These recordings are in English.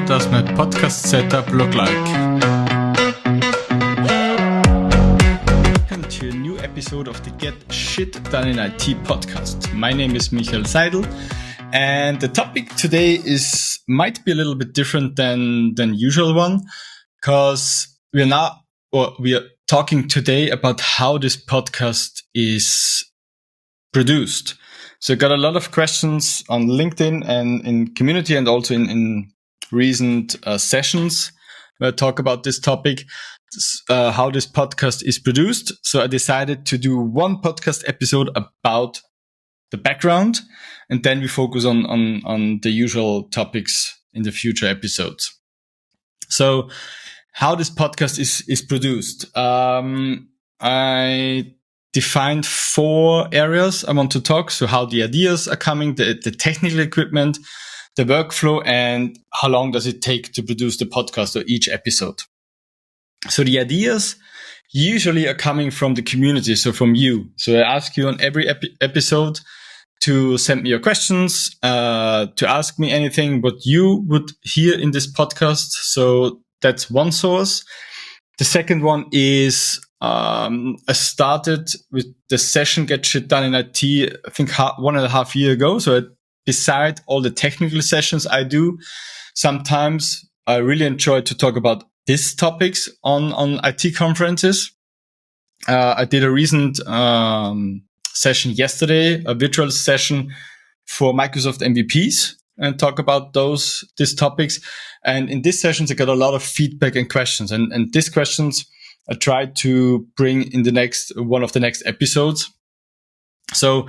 How does my podcast setup look like? Welcome to a new episode of the Get Shit Done in IT podcast. My name is Michael Seidel, and the topic today might be a little bit different than usual one, because we are talking today about how this podcast is produced. So I got a lot of questions on LinkedIn and in community, and also in recent sessions where I talk about this topic, how this podcast is produced. So I decided to do one podcast episode about the background, and then we focus on the usual topics in the future episodes. So how this podcast is produced. I defined 4 areas I want to talk. So how the ideas are coming, the technical equipment, the workflow, and how long does it take to produce the podcast or each episode. So the ideas usually are coming from the community, so from you. So I ask you on every episode to send me your questions, to ask me anything what you would hear in this podcast. So that's one source. The second one is I started with the session Get Shit Done in IT, I think 1.5 years ago. So beside all the technical sessions I do, sometimes I really enjoy to talk about these topics on IT conferences. I did a recent session yesterday, a virtual session for Microsoft MVPs, and talk about these topics. And in these sessions, I got a lot of feedback and questions. And these questions I tried to bring in one of the next episodes. So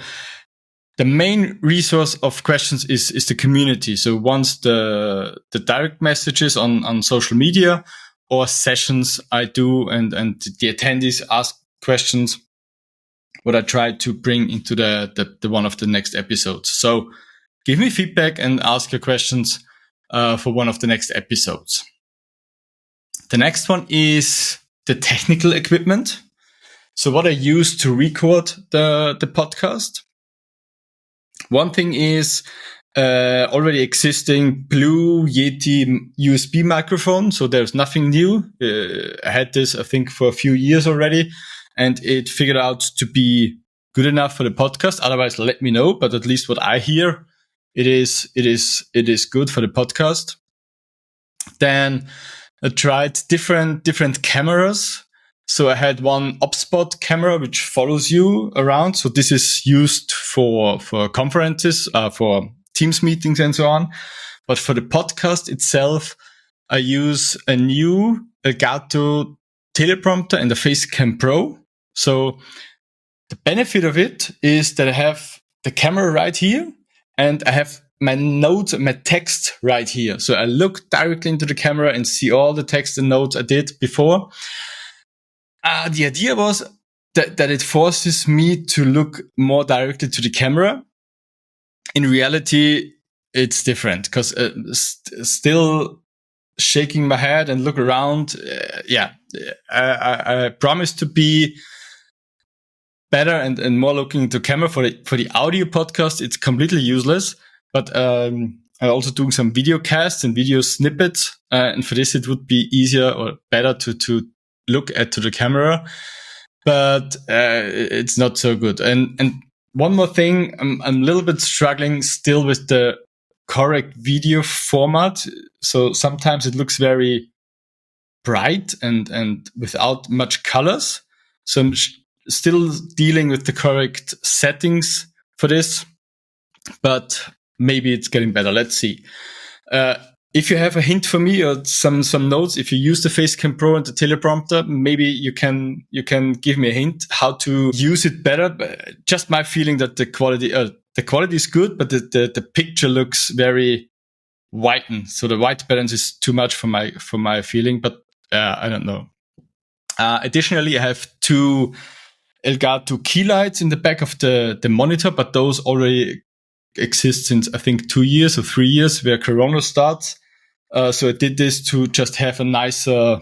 the main resource of questions is the community. So once the direct messages on social media or sessions I do, and the attendees ask questions, what I try to bring into the one of the next episodes. So give me feedback and ask your questions for one of the next episodes. The next one is the technical equipment. So what I use to record the podcast. One thing is already existing Blue Yeti USB microphone. So there's nothing new. I had this, I think, for a few years already, and it figured out to be good enough for the podcast. Otherwise, let me know. But at least what I hear, it is good for the podcast. Then I tried different cameras. So I had one OpSpot camera which follows you around. So this is used for conferences, for Teams meetings and so on. But for the podcast itself, I use a new Elgato teleprompter and the Facecam Pro. So the benefit of it is that I have the camera right here, and I have my notes, my text right here. So I look directly into the camera and see all the text and notes I did before. The idea was that it forces me to look more directly to the camera. In reality, it's different, because still shaking my head and look around. I promise to be better and more looking to camera. For the audio podcast, it's completely useless. But I'm also doing some video casts and video snippets, and for this it would be easier or better to look to the camera. But it's not so good. And one more thing, I'm a little bit struggling still with the correct video format. So sometimes it looks very bright and without much colors. So I'm still dealing with the correct settings for this, but maybe it's getting better. Let's see. If you have a hint for me or some notes, if you use the Facecam Pro and the teleprompter, maybe you can give me a hint how to use it better. Just my feeling that the quality is good, but the picture looks very whitened. So the white balance is too much for my feeling, but I don't know. Additionally, I have 2 Elgato key lights in the back of the monitor, but those already exist since I think 2 years or 3 years, where Corona starts. So I did this to just have a nicer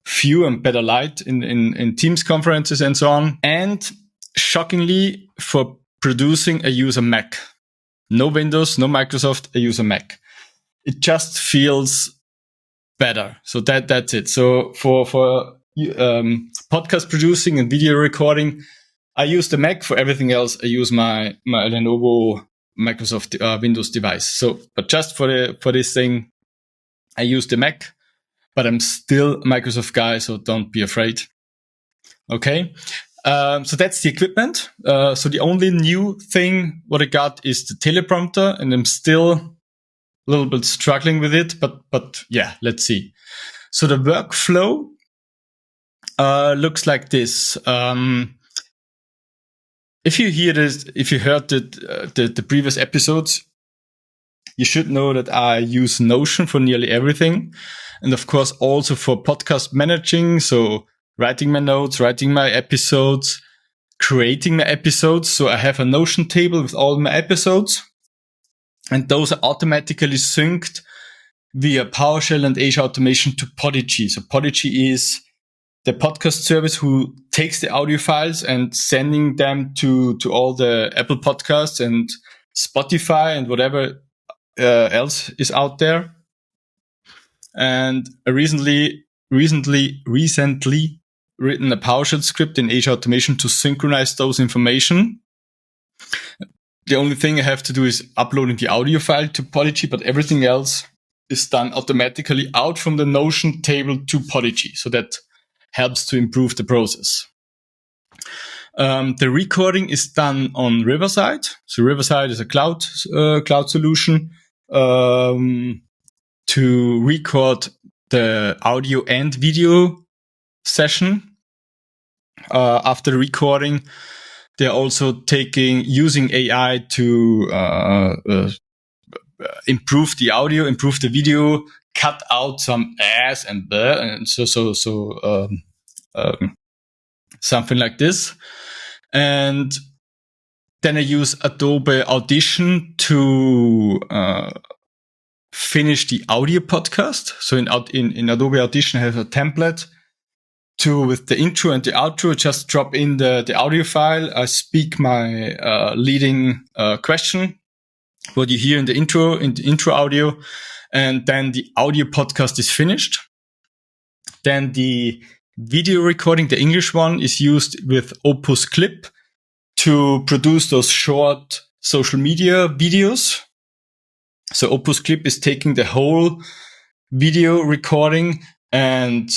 view and better light in Teams conferences and so on. And shockingly, for producing, I use a Mac. No Windows, no Microsoft, I use a Mac. it just feels better. So that's it. So for podcast producing and video recording, I use the Mac. For everything else, I use my Lenovo Microsoft Windows device. So, but just for this thing, I use the Mac. But I'm still a Microsoft guy, so don't be afraid. Okay. So that's the equipment. So the only new thing what I got is the teleprompter, and I'm still a little bit struggling with it, but yeah, let's see. So the workflow looks like this. If you heard the previous episodes, you should know that I use Notion for nearly everything. And of course, also for podcast managing. So writing my notes, writing my episodes, creating my episodes. So I have a Notion table with all my episodes. And those are automatically synced via PowerShell and Azure Automation to Podigy. So Podigy is the podcast service who takes the audio files and sending them to all the Apple Podcasts and Spotify and whatever else is out there. And I recently written a PowerShell script in Azure Automation to synchronize those information. The only thing I have to do is uploading the audio file to Podigy, but everything else is done automatically out from the Notion table to Podigy. So that helps to improve the process. The recording is done on Riverside. So Riverside is a cloud solution to record the audio and video session. After the recording, they're also using AI to improve the audio, improve the video, cut out some ass and bleh, and something like this. And then I use Adobe Audition to finish the audio podcast. So in Adobe Audition, I have a template with the intro and the outro. Just drop in the audio file. I speak my leading question, what you hear in the intro audio, and then the audio podcast is finished. Then the video recording, the English one, is used with Opus Clip to produce those short social media videos. So Opus Clip is taking the whole video recording and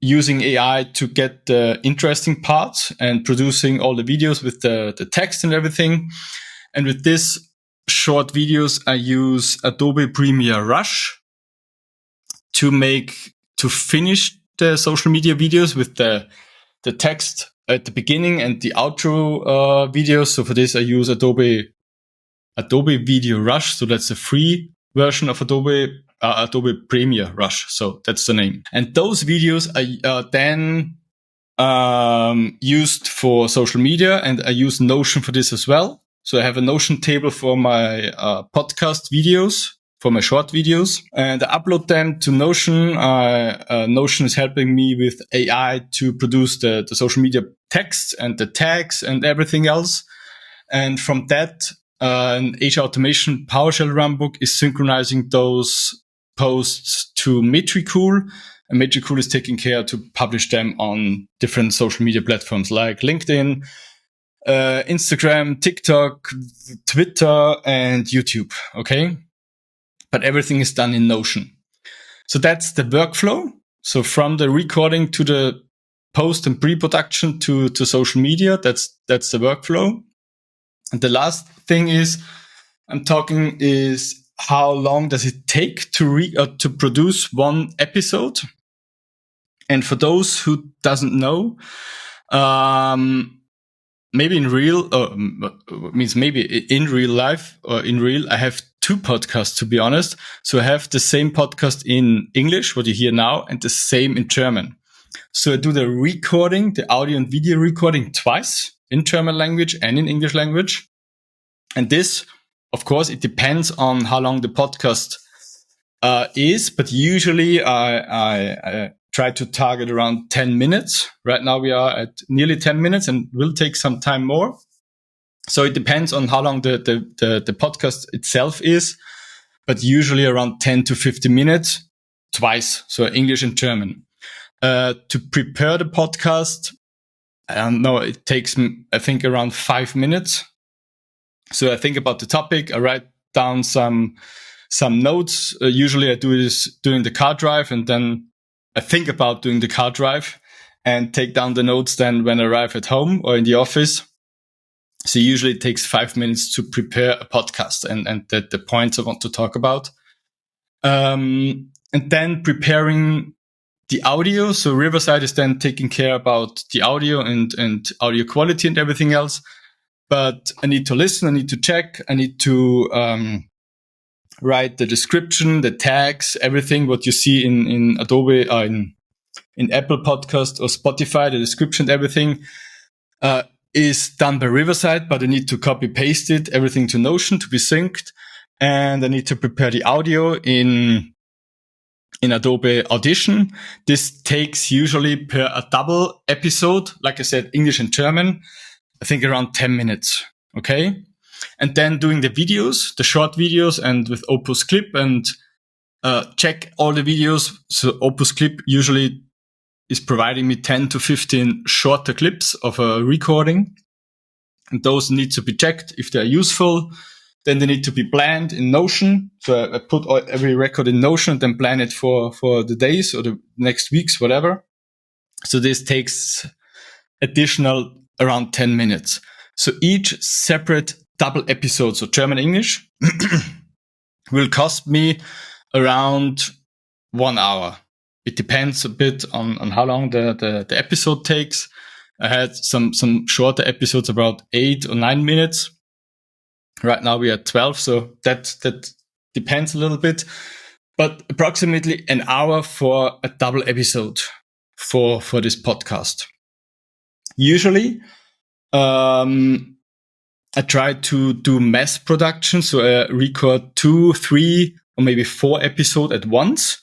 using AI to get the interesting parts and producing all the videos with the text and everything. And with this short videos, I use Adobe Premiere Rush to finish the social media videos with the text at the beginning and the outro videos. So for this, I use Adobe Video Rush. So that's a free version of Adobe Premiere Rush. So that's the name. And those videos are then used for social media, and I use Notion for this as well. So I have a Notion table for my podcast videos, for my short videos, and I upload them to Notion. Notion is helping me with AI to produce the social media text and the tags and everything else. And from that, an Azure Automation PowerShell runbook is synchronizing those posts to Metricool. And Metricool is taking care to publish them on different social media platforms like LinkedIn, Instagram, TikTok, Twitter, and YouTube. Okay. But everything is done in Notion. So that's the workflow. So from the recording to the post and pre-production to social media, that's the workflow. And the last thing I'm talking is how long does it take to produce one episode? And for those who doesn't know, maybe in real life or in real, I have two podcasts, to be honest. So I have the same podcast in English, what you hear now, and the same in German. So I do the recording, the audio and video recording twice in German language and in English language. And this, of course, it depends on how long the podcast is, but usually I try to target around 10 minutes. Right now we are at nearly 10 minutes and will take some time more. So it depends on how long the podcast itself is. but usually around 10 to 15 minutes, twice. So English and German. To prepare the podcast, I don't know, it takes, I think, around 5 minutes. So I think about the topic, I write down some notes. Usually I do this during the car drive, and then I think about doing the car drive and take down the notes then when I arrive at home or in the office. So usually it takes 5 minutes to prepare a podcast and the points I want to talk about. And then preparing the audio. So Riverside is then taking care about the audio and audio quality and everything else. But I need to listen, I need to check, I need to write the description, the tags, everything what you see in Adobe, in Apple Podcast or Spotify, the description, everything is done by Riverside, but I need to copy paste it, everything to Notion to be synced. And I need to prepare the audio in Adobe Audition. This takes usually per a double episode, like I said, English and German, I think around 10 minutes. Okay. And then doing the videos, the short videos, and with Opus Clip, and check all the videos. So Opus Clip usually is providing me 10 to 15 shorter clips of a recording. And those need to be checked if they're useful. Then they need to be planned in Notion. So I put every record in Notion and then plan it for the days or the next weeks, whatever. So this takes additional around 10 minutes. So each separate double episode, so German English, will cost me around 1 hour. It depends a bit on how long the episode takes. I had some shorter episodes, about 8 or 9 minutes. Right now we are 12, so that depends a little bit. But approximately an hour for a double episode for this podcast. Usually, I try to do mass production, so I record 2, 3, or maybe 4 episodes at once.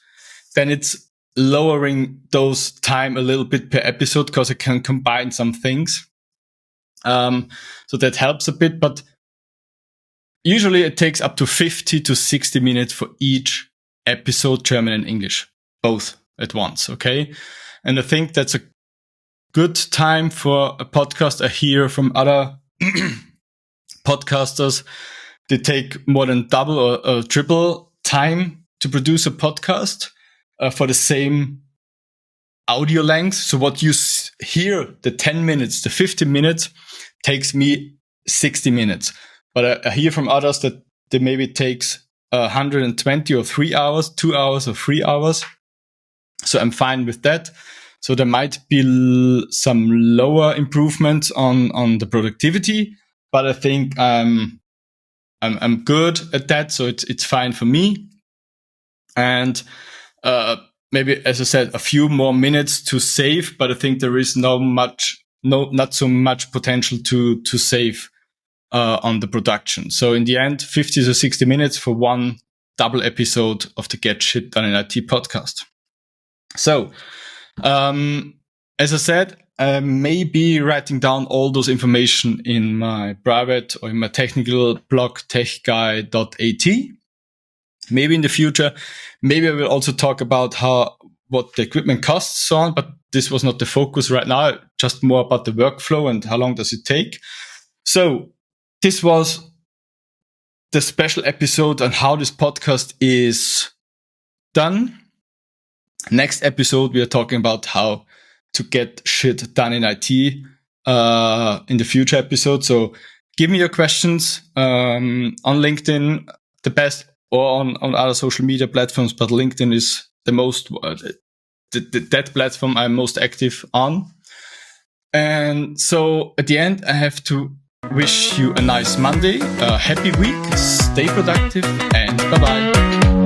Then it's lowering those time a little bit per episode because I can combine some things. So that helps a bit, but usually it takes up to 50 to 60 minutes for each episode, German and English, both at once. Okay. And I think that's a good time for a podcast. I hear from other podcasters, they take more than double or triple time to produce a podcast for the same audio length. So what you hear, the 10 minutes, the 15 minutes, takes me 60 minutes. But I hear from others that they maybe takes 120 or 3 hours, 2 hours or 3 hours. So I'm fine with that. So there might be some lower improvements on the productivity, but I think I'm good at that, so it's fine for me. And maybe, as I said, a few more minutes to save, but I think there is not so much potential to save on the production. So in the end, 50 to 60 minutes for one double episode of the Get Shit Done in IT podcast. So as I said, I may be writing down all those information in my private or in my technical blog, techguy.at. Maybe in the future, maybe I will also talk about what the equipment costs, so on, but this was not the focus right now, just more about the workflow and how long does it take. So this was the special episode on how this podcast is done. Next episode, we are talking about how to get shit done in IT in the future episode. So give me your questions on LinkedIn, the best, or on other social media platforms, but LinkedIn is the most, that platform I'm most active on. And so at the end, I have to wish you a nice Monday, a happy week, stay productive, and bye-bye.